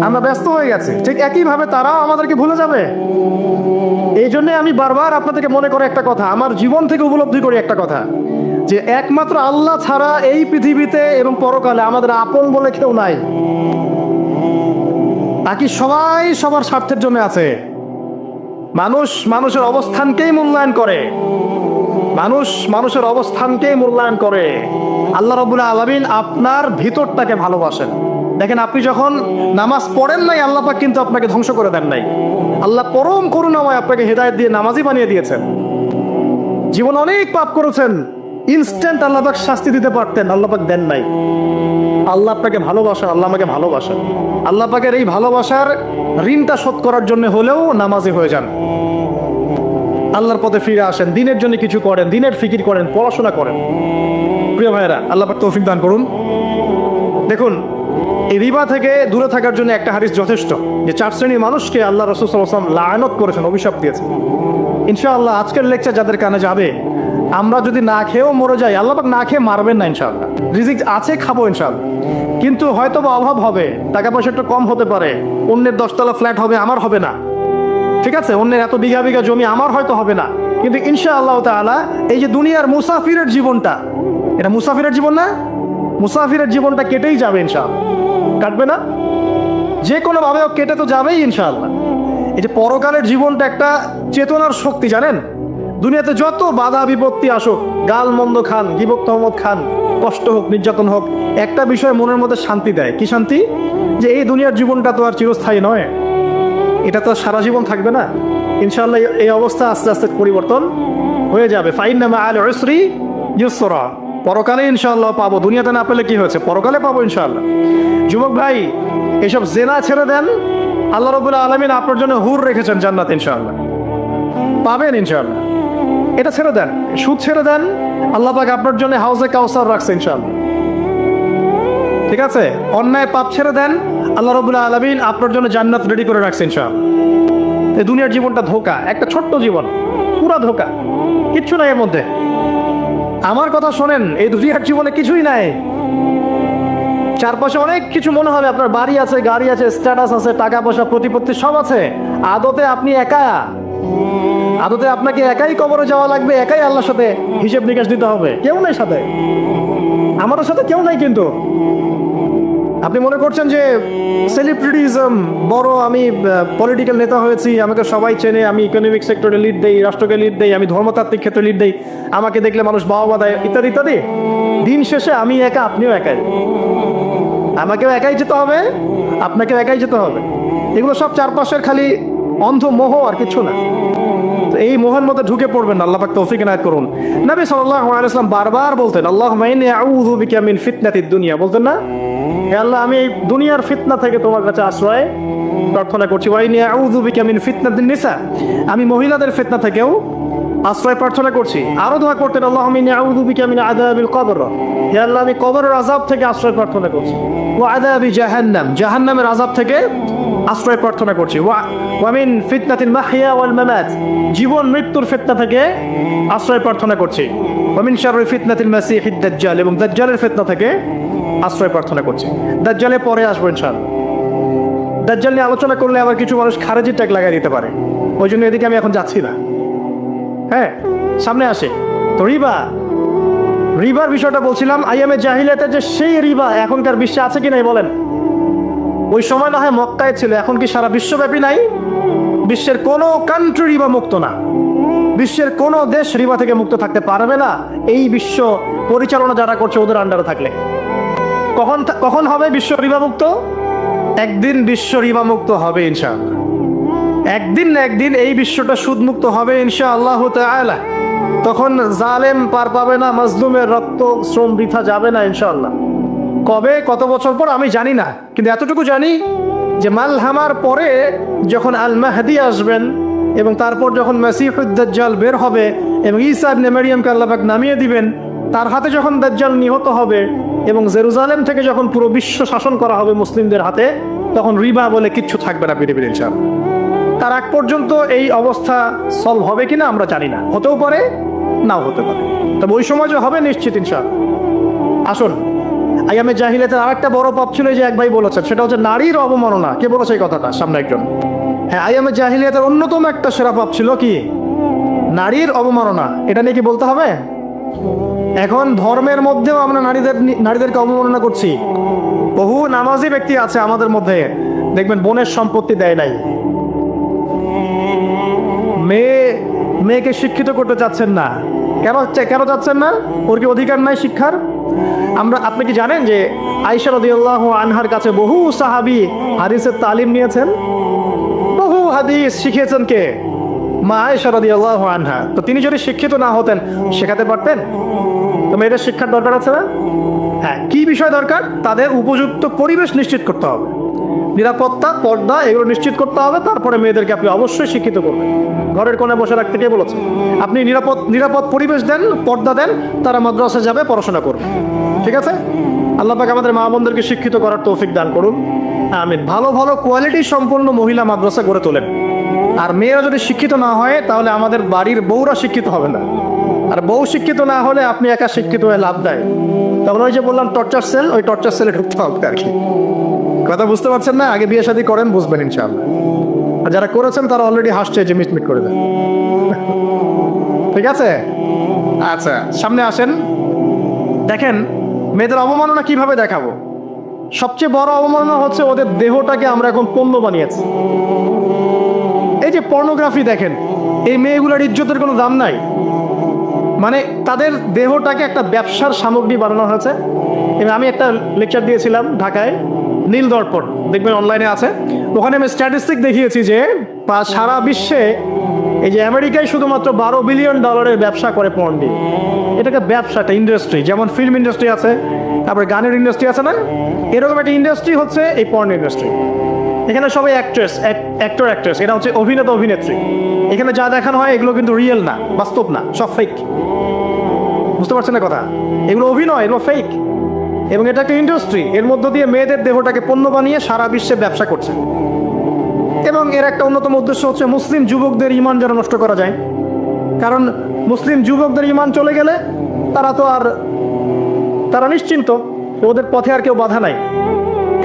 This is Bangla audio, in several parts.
আমরা ব্যস্ত হয়ে গেছি, ঠিক একইভাবে তারাও আমাদেরকে ভুলে যাবে। এই জন্য আমি বারবার আপনাদেরকে মনে করে একটা কথা, আমার জীবন থেকে উপলব্ধি করি একটা কথা, যে একমাত্র আল্লাহ ছাড়া এই পৃথিবীতে এবং পরকালে আমাদের আপন বলে কেউ নাই। বাকি সবাই সবার স্বার্থের জন্য আছে। মানুষ মানুষের অবস্থানকেই মূল্যায়ন করে, মানুষ মানুষের অবস্থানকেই মূল্যায়ন করে। আল্লাহ রাব্বুল আলামিন আপনার ভিতরটাকে ভালোবাসেন। দেখেন, আপনি যখন নামাজ পড়েন নাই, আল্লাহ পাক কিন্তু আপনাকে ধ্বংস করে দেন নাই। আল্লাহ পরম করুণাময় আপনাকে হেদায়েত দিয়ে নামাজি বানিয়ে দিয়েছেন। জীবন অনেক পাপ করেছেন, ইনস্ট্যান্ট আল্লাহ পাক শাস্তি দিতে পারতেন, আল্লাহ পাক দেন নাই। আল্লাহ আপনাকে ভালোবাসেন, আল্লাহ আমাকে ভালোবাসেন। আল্লাহ পাকের এই ভালোবাসার ঋণটা শোধ করার জন্য হলেও নামাজি হয়ে যান, আল্লাহর পথে ফিরে আসেন, দিনের জন্য কিছু করেন, দিনের ফিকির করেন, পড়াশোনা করেন। প্রিয় ভাইয়েরা, আল্লাহ পাক তৌফিক দান করুন। দেখুন, এই রিবা থেকে দূরে থাকার জন্য একটা হাদিস যথেষ্ট, যে 4 শ্রেণীর মানুষকে আল্লাহ রাসূল সাল্লাল্লাহু আলাইহি ওয়াসাল্লাম লাআনত করেছেন, অভিশাপ দিয়েছেন। ইনশাআল্লাহ আজকের লেকচার যাদের কানে যাবে, আমরা যদি না খেয়েও মরে যাই, আল্লাহ পাক না খেয়ে মারবেন না ইনশাআল্লাহ। রিজিক আছে, খাবো ইনশাআল্লাহ। কিন্তু হয়তো বা অভাব হবে, টাকা পয়সা একটু কম হতে পারে, অন্যের 10 তলা ফ্ল্যাট হবে, আমার হবে না, ঠিক আছে, অন্যের এত বিঘা বিঘা জমি আমার হয়তো হবে না। কিন্তু ইনশাআল্লাহ তাআলা এই যে দুনিয়ার মুসাফিরের জীবনটা, এটা মুসাফিরের জীবন না? মুসাফিরের জীবনটা কেটেই যাবে ইনশাআল্লাহ। কাটবে না? যে কোনো ভাবে কেটে তো যাবেই ইনশাআল্লাহ। এই যে পরকালের জীবনটা একটা চেতনার শক্তি, জানেন? দুনিয়াতে যত বাধা বিপত্তি আসুক, গাল মন্দ খান, গীবত তহমত খান, কষ্ট হোক, নির্যাতন হোক, একটা বিষয় মনের মধ্যে শান্তি দেয়। কি শান্তি? যে এই দুনিয়ার জীবনটা তো আর চিরস্থায়ী নয়, এটা তো সারা জীবন থাকবে না। ইনশাআল্লাহ এই অবস্থা আস্তে আস্তে পরিবর্তন হয়ে যাবে। ফাইন্না মাআল উসরি ইউসরা, পরকালে ইনশাআল্লাহ পাবো। দুনিয়াতে না পেলে কি হয়েছে, পরকালে পাবো ইনশাআল্লাহ। যুবক ভাই, এসব জেনা ছেড়ে দেন, আল্লাহ রাব্বুল আলামিন আপনার জন্য হুর রেখেছেন জান্নাত, ইনশাআল্লাহ পাবেন ইনশাআল্লাহ। এটা ছেড়ে দেন, সুদ ছেড়ে দেন, আল্লাহ পাক আপনার জন্য হাউজে কাউসার রাখছে ইনশাআল্লাহ, ঠিক আছে? অন্যায় পাপ ছেড়ে দেন, আল্লাহ রাব্বুল আলামিন আপনার জন্য জান্নাত রেডি করে রাখছে ইনশাআল্লাহ। এই দুনিয়ার জীবনটা ধোঁকা, একটা ছোট্ট জীবন, পুরা ধোঁকা, কিচ্ছু নাই এর মধ্যে। আমার কথা শোনেন, এই দুনিয়ার জীবনে কিছুই নাই। চারপাশে অনেক কিছু মনে হবে, আপনার বাড়ি আছে, গাড়ি আছে, স্ট্যাটাস আছে, টাকা পয়সা, প্রতিপত্তি সব আছে। আদতে আপনি একা, আদতে আপনাকে একাই কবরে যাওয়া লাগবে, একাই আল্লাহর সাথে হিসেব নিকাশ দিতে হবে। কেউ নাই সাথে, আমারও সাথে কেউ নাই। কিন্তু আপনি মনে করছেন যে সেলিব্রিটিজম বড়, আমি পলিটিক্যাল নেতা হয়েছি, আমাকে সবাই চেনে, আমি ইকোনমিক সেক্টরে লিড দেই, রাষ্ট্রকে লিড দেই, আমি ধর্মতাত্ত্বিক ক্ষেত্রে লিড দেই, আমাকে দেখলে মানুষ বাহবা দেয়, ইত্যাদি ইত্যাদি। দিন শেষে আমি একা, আপনিও একাই, আমাকেও একাই যেতে হবে, আপনাকেও একাই যেতে হবে। এগুলো সব চারপাশের খালি অন্ধ মোহ, আর কিছু না। তো এই মোহের মধ্যে ঢুকে পড়বেন না, আল্লাহ পাক তৌফিক ইনায়াত করুন। নবী সাল্লাল্লাহু আলাইহি ওয়াসাল্লাম বারবার বলতেন, আল্লাহুম্মা ইন্নী আউযু বিকা মিন ফিতনাতিদ দুনিয়া, বলতেন না? হে আল্লাহ, আমি এই দুনিয়ার ফিতনা থেকে তোমার কাছে আশ্রয় প্রার্থনা করছি। ওয়া ইন্নী আউযু বিকা মিন ফিতনাতিন নিসা, আমি মহিলাদের ফিতনা থেকেও আশ্রয় প্রার্থনা করছি। আরো দোয়া করতেন, আল্লাহুম্মা ইন্নী আউযু বিকা মিন আযাবিল কবর, হে আল্লাহ, আমি কবরের আযাব থেকে আশ্রয় প্রার্থনা করছি। ওয়া আযাবি জাহান্নাম, জাহান্নামের আযাব থেকে আশ্রয় প্রার্থনা করছি। ওয়া মিন ফিতনাতিল মাহইয়া ওয়াল মামাত, জীবন মৃত্যুর ফিতনা থেকে আশ্রয় প্রার্থনা করছি। ওয়া মিন শাররি ফিতনাতিল মাসিহিদ দাজ্জাল, এবং দাজ্জালের ফিতনা থেকে আশ্রয় প্রার্থনা করছি। দাজ্জালে পরে আসবো ইনশাআল্লাহ। দাজ্জাল নিয়ে আলোচনা করলে আবার কিছু মানুষ খারেজি ট্যাগ লাগাই দিতে পারে, ওই জন্য এদিকে আমি এখন যাচ্ছি না। হ্যাঁ, সামনে আসে তো রিবা, রিবার বিষয়টা বলছিলাম। আইয়ামে জাহিলিয়াতে যে সেই রিবা এখনকার বিশ্বে আছে কি নাই বলেন? ওই সময় না হয় মক্কায় ছিল, এখন কি সারা বিশ্বব্যাপী নাই? বিশ্বের কোনো কান্ট্রি রিবা মুক্ত না, বিশ্বের কোনো দেশ রিবা থেকে মুক্ত থাকতে পারবে না, এই বিশ্ব পরিচালনা যারা করছে ওদের আন্ডারে থাকলে। কখন হবে বিশ্ব রিবা মুক্ত? একদিন বিশ্ব রিবা মুক্ত হবে ইনশাআল্লাহ। একদিন না একদিন এই বিশ্বটা সুদমুক্ত হবে ইনশাআল্লাহ তাআলা। তখন জালেম পার পাবে না, মাজলুমের রক্ত শ্রম বৃথা যাবে না ইনশাআল্লাহ। কবে, কত বছর পর আমি জানি না, কিন্তু এতটুকু জানি যে মালহামার পরে যখন আল মাহদি আসবেন, এবং তারপর যখন মাসিহুদ দাজ্জাল বের হবে এবং ঈসা ইবনে মারইয়ামকে আল্লাহ পাক নামিয়ে দিবেন, তার হাতে যখন দাজ্জাল নিহত হবে এবং জেরুজালেম থেকে যখন পুরো বিশ্ব শাসন করা হবে মুসলিমদের হাতে, তখন রিবা বলে কিচ্ছু থাকবে না পৃথিবীর ইনশাআল্লাহ। তার আগ পর্যন্ত এই অবস্থা সলভ হবে কিনা আমরা জানি না, হতেও পারে নাও হতে পারে, তবে ওই সময় যে হবে নিশ্চিত ইনশাআল্লাহ। আসুন আইয়ামে জাহিলিয়াতের আরেকটা বড় পাপ ছিল, এই যে এক ভাই বলেছেন, সেটা হচ্ছে নারীর অবমাননা। কে বলেছে এই কথাটা? সামনে একজন। হ্যাঁ, আইয়ামে জাহিলিয়াতের অন্যতম একটা সেরা পাপ ছিল কি? নারীর অবমাননা। এটা নিয়ে কি বলতে হবে? এখন ধর্মের মধ্যেও আমরা নারীদেরকে অবমাননা করছি। বহু নামাজি ব্যক্তি আছে আমাদের মধ্যে, দেখবেন বোনের সম্পত্তি দেয় নাই, মেয়েকে শিক্ষিত করতে চাচ্ছেন না। কেন চাচ্ছেন না? ওর কি অধিকার নাই শিক্ষার? আপনি কি জানেন যে আয়েশা রাদিয়াল্লাহু আনহার কাছে বহু সাহাবী হাদিসের তালিম নিয়েছেন, বহু হাদিস শিখিয়েছেন কে? মা আয়েশা রাদিয়াল্লাহু আনহা। তো তিনি যদি শিক্ষিত না হতেন, শেখাতে পারতেন? তো মেয়েদের শিক্ষার দরকার আছে না? হ্যাঁ, কি বিষয় দরকার? তাদের উপযুক্ত পরিবেশ নিশ্চিত করতে হবে, নিরাপত্তা, পর্দা, এগুলো নিশ্চিত করতে হবে। তারপরে মেয়েদেরকে আপনি অবশ্যই শিক্ষিত করবেন। ঘরের কোণে বসে রাখতে কে বলেছে? আপনি নিরাপদ পরিবেশ দেন, পর্দা দেন, তারা মাদ্রাসা যাবে, পড়াশোনা করবে। ঠিক আছে? আল্লাহ পাক আমাদের মা বোনদেরকে শিক্ষিত করার তৌফিক দান করুন, আমিন। ভালো ভালো কোয়ালিটি সম্পন্ন মহিলা মাদ্রাসা গড়ে তোলেন। আর মেয়েরা যদি শিক্ষিত না হয়, তাহলে আমাদের বাড়ির বউরা শিক্ষিত হবে না। আর বউ শিক্ষিত না হলে আপনি একা শিক্ষিত হয়ে লাভ দেয়। তখন ওই যে বললাম টর্চার সেল, ওই টর্চার সেলে ঢুকতে হবে আর কি। কথা বুঝতে পারছেন না? আগে বিয়ে শাদী করেন, বুঝবেন ইনশাআল্লাহ। আর যারা করেছেন তারা অলরেডি হাসছে যে মিটমিট করে দেন। ঠিক আছে? আচ্ছা, সামনে আসেন। দেখেন মেয়েদের অবমাননা কিভাবে দেখাবো। সবচেয়ে বড় অবমাননা হচ্ছে ওদের দেহটাকে আমরা এখন পণ্য বানিয়েছি। এই যে পর্নোগ্রাফি দেখেন, এই মেয়েগুলোর ইজ্জতের কোনো দাম নাই। মানে তাদের দেহটাকে একটা ব্যবসার সামগ্রী বানানো হয়েছে। এবং আমি একটা লেকচার দিয়েছিলাম ঢাকায়, নীল দর্পণ, দেখবেন অনলাইনে আছে। ওখানে আমি স্ট্যাটিস্টিক দেখিয়েছি যে সারা বিশ্বে এই যে আমেরিকায় শুধুমাত্র $12 বিলিয়ন ব্যবসা করে পর্ন দিয়ে। এটাকে ব্যবসা, একটা ইন্ডাস্ট্রি। যেমন ফিল্ম ইন্ডাস্ট্রি আছে, তারপরে গানের ইন্ডাস্ট্রি আছে না, এরকম একটা ইন্ডাস্ট্রি হচ্ছে এই পর্ন ইন্ডাস্ট্রি। এখানে সবাই অ্যাক্ট্রেস, এটা হচ্ছে অভিনেতা অভিনেত্রী। এখানে যা দেখানো হয় এগুলো কিন্তু রিয়েল না, বাস্তব না, সব ফেক। বুঝতে পারছেন না কথা? এগুলো অভিনয়, এগুলো ফেক। এবং এটা একটা ইন্ডাস্ট্রি, এর মধ্য দিয়ে মেয়েদের দেহটাকে পণ্য বানিয়ে সারা বিশ্বে ব্যবসা করছে। এবং এর একটা অন্যতম উদ্দেশ্য হচ্ছে মুসলিম যুবকদের ঈমান যেন নষ্ট করা যায়। কারণ মুসলিম যুবকদের ঈমান চলে গেলে তারা নিশ্চিন্ত, ওদের পথে আর কেউ বাধা নাই।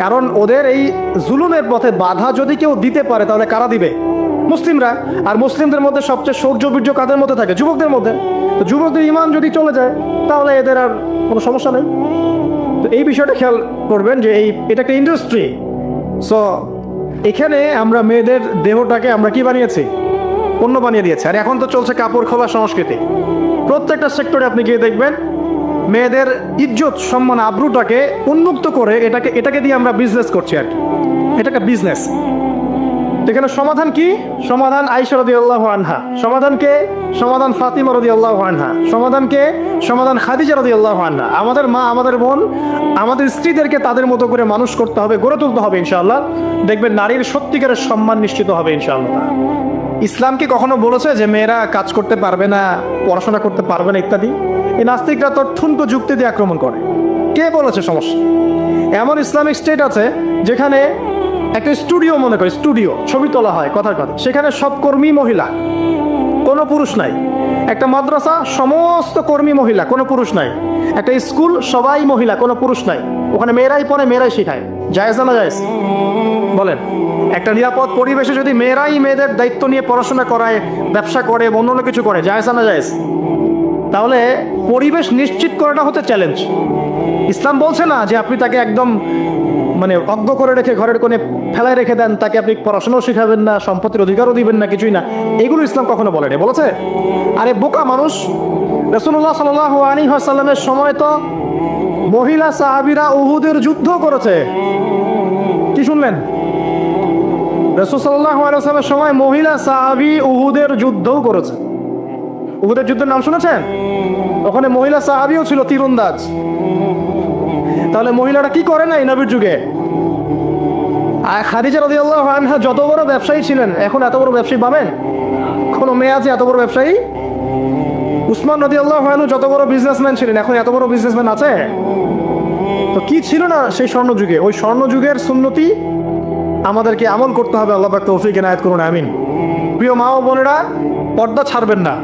কারণ ওদের এই জুলুমের পথে বাধা যদি কেউ দিতে পারে, তাহলে কারা দিবে? মুসলিমরা। আর মুসলিমদের মধ্যে সবচেয়ে শৌর্যবীর্য কাদের মধ্যে থাকে? যুবকদের মধ্যে। তো যুবকদের ঈমান যদি চলে যায়, তাহলে এদের আর কোনো সমস্যা নেই। তো এই বিষয়টা খেয়াল করবেন যে এটা একটা ইন্ডাস্ট্রি। সো এখানে আমরা মেয়েদের দেহটাকে আমরা কি বানিয়েছি? পণ্য বানিয়ে দিয়েছি। আর এখন তো চলছে কাপড় খোলা সংস্কৃতি। প্রত্যেকটা সেক্টরে আপনি গিয়ে দেখবেন মেয়েদের ইজ্জত, সম্মান, আব্রুটাকে উন্মুক্ত করে এটাকে দিয়ে আমরা বিজনেস করছি আর কি। এটাকে বিজনেস। এখানে সমাধান কি? সমাধান আয়েশা রাদিয়াল্লাহু আনহা। সমাধান কে? সমাধান ফাতিমা রাদিয়াল্লাহু আনহা। সমাধান খাদিজা রাদিয়াল্লাহু আনহা। আমাদের মা, আমাদের বোন, আমাদের স্ত্রীদেরকে তাদের মতো করে মানুষ করতে হবে, গড়ে তুলতে হবে ইনশাআল্লাহ। দেখবেন নারীর সত্যিকারের সম্মান নিশ্চিত হবে ইনশাআল্লাহ। ইসলাম কি কখনো বলেছে যে মেয়েরা কাজ করতে পারবে না, পড়াশোনা করতে পারবে না ইত্যাদি? এই নাস্তিকরা তো ঠুনকো যুক্তি দিয়ে আক্রমণ করে। কে বলেছে? সমস্যা এমন ইসলামিক স্টেট আছে যেখানে একটা স্টুডিও, মনে করে স্টুডিও, ছবি তোলা হয় কথার কথা, সেখানে সব কর্মী মহিলা, কোনো পুরুষ নাই। একটা মাদ্রাসা, সমস্ত কর্মী মহিলা, কোনো পুরুষ নাই। একটা স্কুল, সবাই মহিলা, কোনো পুরুষ নাই। ওখানে মেয়েরাই পড়ে, মেয়েরাই শেখায়। জায়েজ না জায়েজ বলেন? একটা নিরাপদ পরিবেশে যদি মেয়েরাই মেয়েদের দায়িত্ব নিয়ে পড়াশোনা করায়, ব্যবসা করে, অন্য কিছু করে, জায়েজ না জায়েজ? তাহলে পরিবেশ নিশ্চিত করাটা হচ্ছে চ্যালেঞ্জ। ইসলাম বলছে না যে আপনি তাকে একদম অজ্ঞ করে রেখে ঘরের কোণে ফেলায় রেখে দেন, তাকে আপনি পড়াশোনাও শিখাবেন না, সম্পত্তির অধিকারও দিবেন না, কিছুই না। এগুলো ইসলাম কখনো বলেনি। বলেছে? আরে বোকা মানুষ! রাসূলুল্লাহ সাল্লাল্লাহু আলাইহি ওয়াসাল্লামের সময় তো মহিলা সাহাবীরা উহুদের যুদ্ধ করেছে। কি শুনলেন? রাসূল সাল্লাল্লাহু আলাইহি ওয়াসাল্লামের সময় মহিলা সাহাবী উহুদের যুদ্ধও করেছে। উহুদের যুদ্ধের নাম শুনেছেন? ওখানে মহিলা সাহাবীও ছিল, তীরন্দাজ। তাহলে মহিলারা কি করে নাই নবীর যুগে? আর খাদিজা রাদিয়াল্লাহু আনহা যত বড় ব্যবসায়ী ছিলেন, এখন এত বড় ব্যবসায়ী পাবেন? কোনো মেয়ে আছে এত বড় ব্যবসায়ী? উসমান রাদিয়াল্লাহু আনহু যত বড় বিজনেসম্যান ছিলেন, এখন এত বড় বিজনেসম্যান আছে? তো কি ছিল না সেই স্বর্ণযুগে? ওই স্বর্ণযুগের সুন্নতি আমাদেরকে আমল করতে হবে। আল্লাহ পাক তৌফিক এনায়েত করুন, আমিন। প্রিয় মা ও বোনেরা, পর্দা ছাড়বেন না।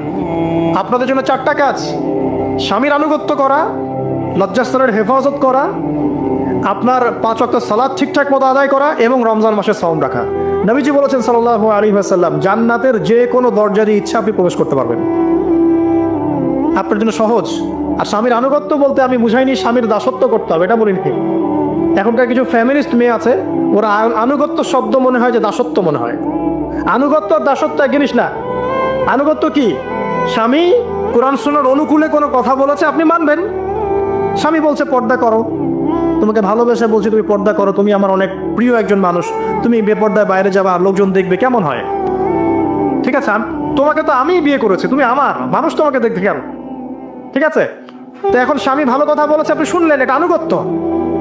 আপনাদের জন্য 4টা কাজ: স্বামীর আনুগত্য করা, লজ্জাস্থানের হেফাজত করা, আপনার 5 ওয়াক্ত সালাত ঠিকঠাক মতো আদায় করা এবং রমজান মাসে সাওম রাখা। নবীজি বলেছেন সাল্লাল্লাহু আলাইহি ওয়াসাল্লাম, জান্নাতের যে কোনো দরজা দিয়ে ইচ্ছা আপনি প্রবেশ করতে পারবেন। আপনার জন্য সহজ। আর স্বামীর আনুগত্য বলতে আমি বুঝাইনি স্বামীর দাসত্ব করতে হবে, এটা বলিনি। এখনকার কিছু ফ্যামিলিস্ট মেয়ে আছে, ওরা আনুগত্য শব্দ মনে হয় যে দাসত্ব মনে হয়। আনুগত্য আর দাসত্ব এক জিনিস না। আনুগত্য কি? স্বামী কোরআন সুন্নাহর অনুকূলে কোনো কথা বলেছে, আপনি মানবেন। স্বামী বলছে পর্দা করো, তোমাকে ভালোবেসে বলছি তুমি পর্দা করো, তুমি আমার অনেক প্রিয় একজন মানুষ, তুমি বেপর্দায় বাইরে যাবা, লোকজন দেখবে, কেমন হয়? ঠিক আছে, তোমাকে তো আমি বিয়ে করেছি, তুমি আমার মানুষ, তোমাকে দেখবে কেন? ঠিক আছে, তো এখন স্বামী ভালো কথা বলেছে, আপনি শুনলেন, এটা আনুগত্য।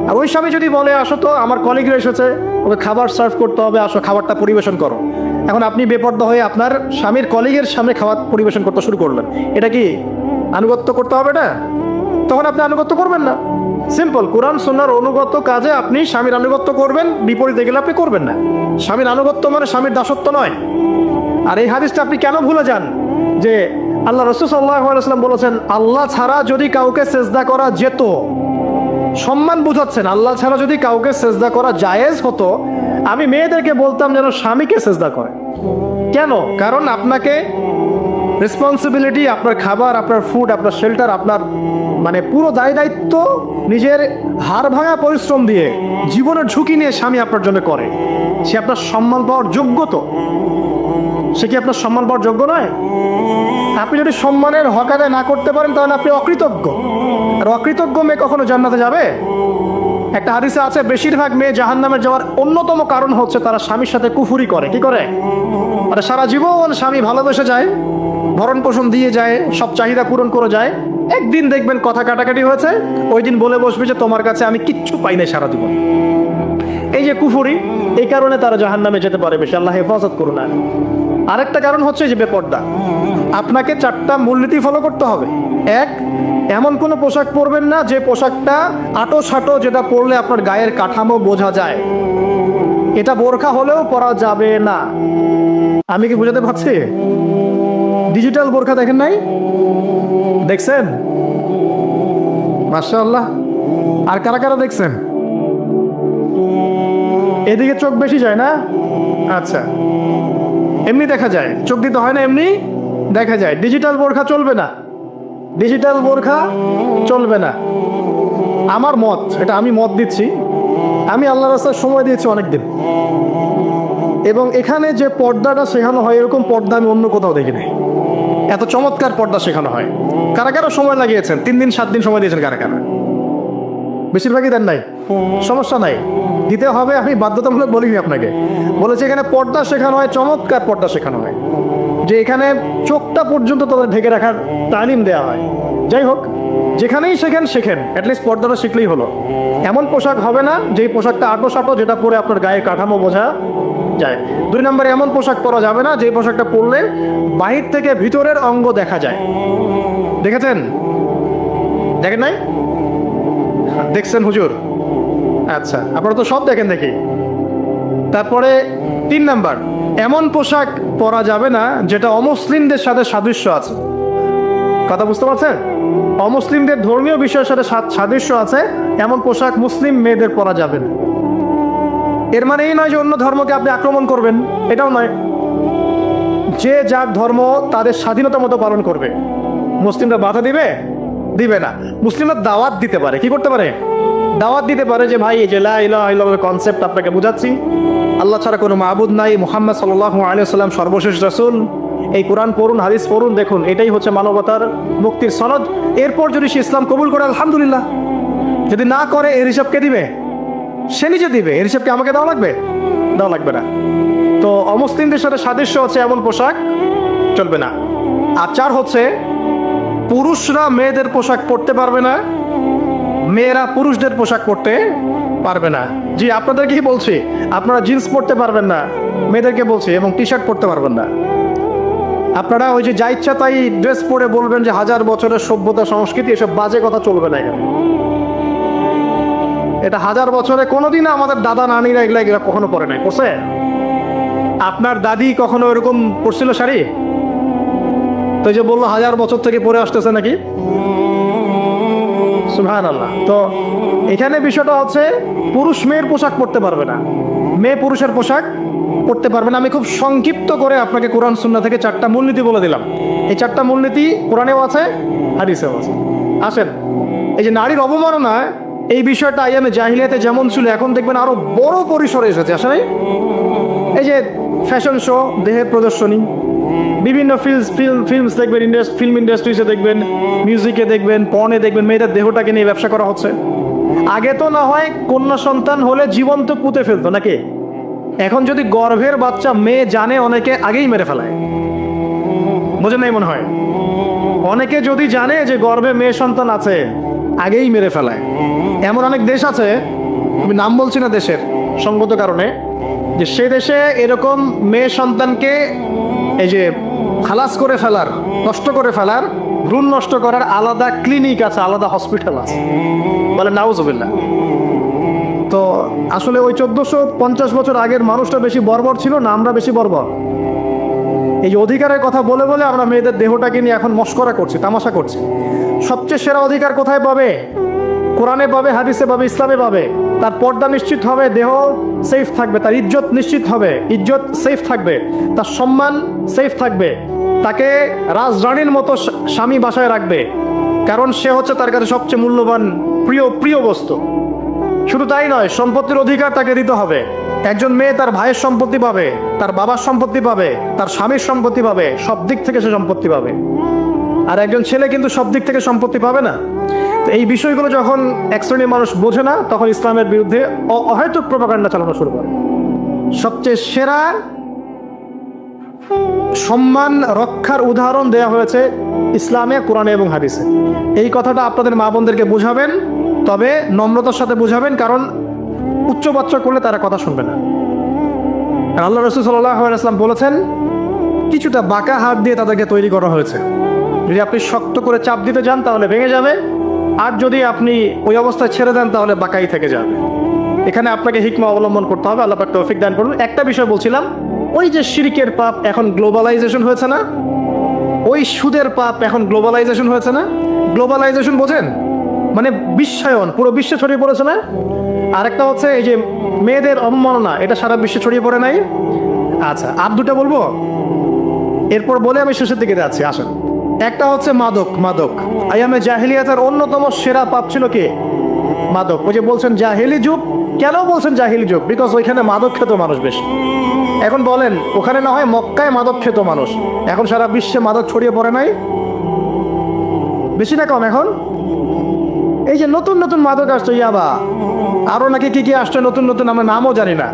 আর ওই স্বামী যদি বলে আসো তো আমার কলিগরা এসেছে, ওকে খাবার সার্ভ করতে হবে, আসো খাবারটা পরিবেশন করো, এখন আপনি বেপর্দা হয়ে আপনার স্বামীর কলিগের সামনে খাবার পরিবেশন করতে শুরু করলেন, এটা কি আনুগত্য করতে হবে? না, তখন আপনি আনুগত্য করবেন না। সিম্পল, কোরআন সুন্নাহর অনুগত কাজে আপনি স্বামীর আনুগত্য করবেন, বিপরীতে গেলে আপনি করবেন না। স্বামীর আনুগত্য মানে স্বামীর দাসত্ব নয়। আর এই হাদিসটা আপনি কেন ভুলে যান যে আল্লাহ রাসূল সাল্লাল্লাহু আলাইহি ওয়াসাল্লাম বলেছেন, আল্লাহ ছাড়া যদি কাউকে সেজদা করা যেত, সম্মান বুঝাচ্ছেন, আল্লাহ ছাড়া যদি কাউকে সেজদা করা জায়েজ হতো, আমি মেয়েদেরকে বলতাম যেন স্বামীকে সেজদা করে। কেন? কারণ আপনাকে রেসপন্সিবিলিটি, আপনার খাবার, আপনার ফুড, আপনার শেল্টার, আপনার মানে পুরো দায় দায়িত্ব নিজের হাড় ভাঙা পরিশ্রম দিয়ে, জীবনের ঝুঁকি নিয়ে স্বামী আপনার জন্য করে। সে আপনার সম্মান পাওয়ার যোগ্য তো? সে কি আপনার সম্মান পাওয়ার যোগ্য নয়? আপনি যদি সম্মানের হক আদায় না করতে পারেন তাহলে আপনি অকৃতজ্ঞ। আর অকৃতজ্ঞ মেয়ে কখনো জান্নাতে যাবে? একটা হাদিসে আছে, বেশিরভাগ মেয়ে জাহান্নামে যাওয়ার অন্যতম কারণ হচ্ছে তারা স্বামীর সাথে কুফুরি করে। কি করে? আর সারা জীবন স্বামী ভালোবেসে যায়, ভরণ পোষণ দিয়ে যায়, সব চাহিদা পূরণ করে যায়, একদিন দেখবেন কথা কাটাকাটি হয়েছে, ওই দিন বলে বসবে যে তোমার কাছে আমি কিচ্ছু পাই নাই সারা জীবন। এই যে কুফুরি, এই কারণে তারা জাহান্নামে যেতে পারে বেশি। আল্লাহ হেফাজত করুন। আরেকটা কারণ হচ্ছে যে বেপর্দা। আপনাকে 4টা মূলনীতি ফলো করতে হবে। 1, এমন কোনো পোশাক পরবেন না যে পোশাকটা আটো সাটো, যেটা পরলে আপনার গায়ের কাঠামো বোঝা যায়। এটা বোরখা হলেও পরা যাবে না। আমি কি বুঝাতে পারছি? ডিজিটাল বোরখা দেখেন নাই? দেখছেন? মাশাআল্লাহ। আর কারা কারা দেখছেন? এদিকে চোখ বেশি যায় না? আচ্ছা, এমনি দেখা যায়, চোখ দিতে হয় না, এমনি দেখা যায়। ডিজিটাল বোরখা চলবে না, ডিজিটাল বোরখা চলবে না। আমার মত, এটা আমি মত দিচ্ছি, আমি আল্লাহর রাস্তায় সময় দিয়েছি অনেকদিন, এবং এখানে যে পর্দাটা শেখানো হয় এরকম পর্দা আমি অন্য কোথাও দেখি নাই। এত চমৎকার পর্দা শেখানো হয়। কারা কারা সময় লাগিয়েছেন? 3 দিন 7 দিন সময় দিয়েছেন কারা কারা? বেশিরভাগই দেন নাই, সমস্যা নাই, দিতে হবে। আমি বাধ্যতামূলক বলিনি আপনাকে, বলেছি এখানে পর্দা শেখানো হয়, চমৎকার পর্দা শেখানো হয়, যে এখানে চোখটা পর্যন্ত তাদের ঢেকে রাখার তালিম দেওয়া হয়। যাই হোক, যেখানেই শেখেন, অ্যাটলিস্ট পর্দাটা শিখলেই হলো। এমন পোশাক হবে না যেই পোশাকটা আটো সাটো, যেটা পরে আপনার গায়ে কাঠামো বোঝা যায়। 2 নম্বরে এমন পোশাক পরা যাবে না যে পোশাকটা পরলে বাহির থেকে ভিতরের অঙ্গ দেখা যায়। দেখেছেন? দেখেন নাই? দেখছেন হুজুর? আচ্ছা, আপনারা তো সব দেখেন দেখি। তারপরে 3 নাম্বার, এমন পোশাক পরা যাবে না যেটা অমুসলিমদের সাথে সাদৃশ্য আছে। কথা বুঝতে পারছেন? অমুসলিমদের ধর্মীয় বিষয়ের সাথে সাদৃশ্য আছে এমন পোশাক মুসলিম মেয়েদের পরা যাবে না। এর মানে এই নয় যে অন্য ধর্মকে আপনি আক্রমণ করবেন, এটাও নয়। যে যার ধর্ম তাদের স্বাধীনতা মতো পালন করবে। মুসলিমরা বাধা দিবে না। মুসলিমরা দাওয়াত দিতে পারে। কি করতে পারে? দাওয়াত দিতে পারে যে ভাই, এই যে লা ইলাহা ইল্লাল্লাহ কনসেপ্ট আপনাকে বুঝাচ্ছি, আল্লাহ ছাড়া কোনো মাবুদ নাই, মুহাম্মদ সাল্লাল্লাহু আলাইহি ওয়াসাল্লাম সর্বশেষ রাসূল, এই কোরআন পড়ুন, হাদিস পড়ুন, দেখুন এটাই হচ্ছে মানবতার মুক্তির সনদ। এরপর যদি সে ইসলাম কবুল করে আলহামদুলিল্লাহ, যদি না করে এর হিসাব কে দিবে? সে নিজে দিবে। এর হিসাবকে আমাকে দেওয়া লাগবে? দেওয়া লাগবে না। তো অমুসলিমদের সাথে সাদৃশ্য হচ্ছে এমন পোশাক চলবে না। আর 4 হচ্ছে, পুরুষরা মেয়েদের পোশাক পরতে পারবে না, মেয়েরা পুরুষদের পোশাক পরতে পারবে না। জি, আপনাদেরকেই বলছি, আপনারা জিন্স পরতে পারবেন না, মেয়েদেরকে বলছি, এবং টি শার্ট পরতে পারবেন না। আপনারা ওই যে যা ইচ্ছা তাই ড্রেস পরে বলবেন যে 1000 বছরের সভ্যতা সংস্কৃতি, এসব বাজে কথা চলবে না। এটা 1000 বছরে কোনোদিন আমাদের দাদা নানিরা এগুলা কখনো পরে নাই। পরছে? আপনার দাদি কখনো এরকম পরছিল শাড়ি? তো যে বললো 1000 বছর থেকে পরে আসতেছে নাকি? সুবহানাল্লাহ। তো এখানে বিষয়টা হচ্ছে পুরুষ মেয়ের পোশাক পরতে পারবে না, মেয়ে পুরুষের পোশাক পড়তে পারবে না। আমি খুব সংক্ষিপ্ত করে আপনাকে কোরআন সুন্নাহ থেকে 4টা মূলনীতি বলে দিলাম। এই 4টা মূলনীতি কোরআনেও আছে, হাদিসেও আছে। আসেন, এই যে নারীর অবমাননা, এই বিষয়টা আইয়ামে জাহিলিয়াতে যেমন ছিল, এখন দেখবেন আরো বড় পরিসরে এসেছে। আসলে এই যে ফ্যাশন শো, দেহের প্রদর্শনী, বিভিন্ন ফিল্মস দেখবেন, ফিল্ম ইন্ডাস্ট্রিজে দেখবেন, মিউজিকে দেখবেন, পর্নে দেখবেন, মেয়েদের দেহটাকে নিয়ে ব্যবসা করা হচ্ছে। আগে তো না হয় কন্যা সন্তান হলে জীবন্ত পুঁতে ফেলতো নাকি, এখন যদি গর্ভের বাচ্চা মেয়ে জানে, অনেকে আগেই মেরে ফেলায়। বোঝেন নাই মনে হয়? অনেকে যদি জানে যে গর্ভে মেয়ে সন্তান আছে, আগেই মেরে ফেলায়। এমন অনেক দেশ আছে, আমি নাম বলছি না দেশের সঙ্গত কারণে, যে সে দেশে এরকম মেয়ে সন্তানকে এই যে খালাস করে ফেলার, নষ্ট করে ফেলার, ভ্রূণ নষ্ট করার আলাদা ক্লিনিক আছে, আলাদা হসপিটাল আছে। বলে নাউজুবিল্লাহ। তো আসলে ওই 1450 বছর আগের মানুষটা বেশি বর্বর ছিল না আমরা বেশি বর্বর? এই যে অধিকারের কথা বলে বলে আমরা মেয়েদের দেহটাকে নিয়ে এখন মস্করা করছি, তামাশা করছি। সবচেয়ে সেরা অধিকার কোথায় পাবে? কোরআনে পাবে, হাদিসে পাবে, ইসলামে পাবে। তার পর্দা নিশ্চিত হবে, দেহ সেফ থাকবে, তার ইজ্জত নিশ্চিত হবে, ইজ্জত সেফ থাকবে, তার সম্মান সেফ থাকবে, তাকে রাজরানীর মতো স্বামী বাসায় রাখবে, কারণ সে হচ্ছে তার কাছে সবচেয়ে মূল্যবান প্রিয় বস্তু। শুধু তাই নয়, সম্পত্তির অধিকার তাকে দিতে হবে। একজন মেয়ে তার ভাইয়ের সম্পত্তি পাবে, তার বাবার সম্পত্তি পাবে, তার স্বামীর সম্পত্তি পাবে, সব দিক থেকে সে সম্পত্তি পাবে। আর একজন ছেলে কিন্তু সব দিক থেকে সম্পত্তি পাবে না। তো এই বিষয়গুলো যখন এক শ্রেণীর মানুষ বোঝে না, তখন ইসলামের বিরুদ্ধে অহেতুক প্রপাগান্ডা চালানো শুরু করে। সবচেয়ে সেরা সম্মান রক্ষার উদাহরণ দেয়া হয়েছে ইসলামে, কোরআনে এবং হাদিসে। এই কথাটা আপনাদের মা বোনদেরকে বুঝাবেন, তবে নম্রতার সাথে বুঝাবেন, কারণ উচ্চবাচ্য করলে তারা কথা শুনবে না। আর আল্লাহ রাসূল সাল্লাল্লাহু আলাইহি ওয়াসাল্লাম বলেছেন, কিছুটা বাঁকা হাত দিয়ে তাদেরকে তৈরি করা হয়েছে। যদি আপনি শক্ত করে চাপ দিতে যান তাহলে ভেঙে যাবে, আর যদি আপনি ওই অবস্থায় ছেড়ে দেন তাহলে বাঁকাই থেকে যাবে। এখানে আপনাকে হিকমা অবলম্বন করতে হবে। আল্লাহ পাক তৌফিক দান করুন। একটা বিষয় বলছিলাম, ওই যে শিরকের পাপ এখন গ্লোবালাইজেশন হয়েছে না, ওই সুদের পাপ এখন গ্লোবালাইজেশন হয়েছে না। গ্লোবালাইজেশন বোঝেন? মানে বিশ্বায়ন, পুরো বিশ্বে ছড়িয়ে পড়েছে না। আরেকটা হচ্ছে এই যে মেয়েদের অবমাননা, এটা সারা বিশ্বে ছড়িয়ে পড়ে নাই। আচ্ছা, আর দুটা বলবো, এরপর বলে আমি শেষের দিকে যাচ্ছি। আসেন, একটা হচ্ছে মাদক। আইয়ামে জাহিলিয়াতের অন্যতম সেরা পাপ ছিল কি? মাদক। ওই যে বলছেন জাহিলি যুগ, কেন বলছেন জাহিলি যুগ? বিকজ ওইখানে মাদক খেত মানুষ বেশি। এখন বলেন, ওখানে না হয় মক্কায় মাদক খেত মানুষ, এখন সারা বিশ্বে মাদক ছড়িয়ে পড়ে নাই? বেশি না কম? এখন এই যে নতুন নতুন মাদক আসছে, ইয়াবা, আরো নাকি কি কি আসছে নতুন নতুন, আমরা নামও জানি না।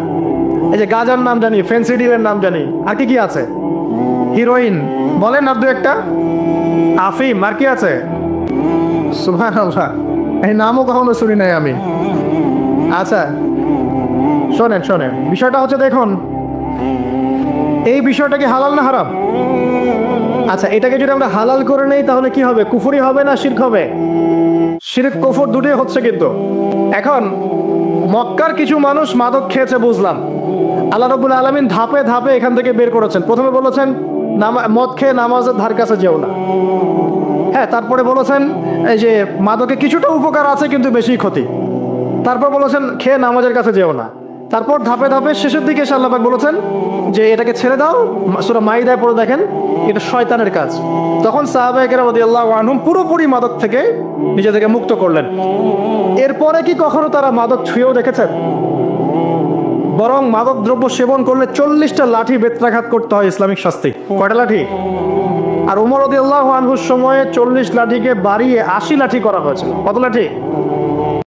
এই যে গাজার নাম জানি, ফেন্সিডিলের নাম জানি, আর কি কি আছে, হিরোইন বলেন আর দু একটা, আফিম, আর কি আছে? সুবহানাল্লাহ, এই নামও কখনো শুনি নাই আমি। আচ্ছা শোনেন, বিষয়টা হচ্ছে, দেখুন এই বিষয়টা কি হালাল না হারাম? আচ্ছা, এটাকে যদি আমরা হালাল করে নেই তাহলে কি হবে? কুফরি হবে না শিরক হবে? শিরক কুফর দুটোই হচ্ছে। কিন্তু এখন মক্কার কিছু মানুষ মাদক খেয়েছে বুঝলাম, আল্লাহ রাব্বুল আলামিন ধাপে ধাপে এখান থেকে বের করেছেন। প্রথমে বলেছেন মদ খেয়ে নামাজের ধার কাছে যেও না। হ্যাঁ, তারপরে বলেছেন এই যে মাদকে কিছুটা উপকার আছে কিন্তু বেশি ক্ষতি। তারপর বলেছেন খেয়ে নামাজের কাছে যেও না। তারপর ধাপে ধাপে শেষের দিকে আল্লাহ পাক বলেছেন যে এটাকে ছেড়ে দাও। সূরা মাইদায় পড়ে দেখেন, এটা শয়তানের কাজ। তখন সাহাবায়ে কেরাম রাদিয়াল্লাহু আনহুম পুরোপুরি মাদক থেকে নিজেদেরকে মুক্ত করলেন। এরপরে কি কখনো তারা মাদক ছুঁয়েও দেখেছেন? বরং মাদক দ্রব্য সেবন করলে 40টা লাঠি বেত্রাঘাত করতে হয়, ইসলামিক শাস্তি। কয়টা লাঠি? আর ওমর রাদিয়াল্লাহু আনহুর সময়ে 40 লাঠিকে বাড়িয়ে 80 লাঠি করা হয়েছিল। কত লাঠি?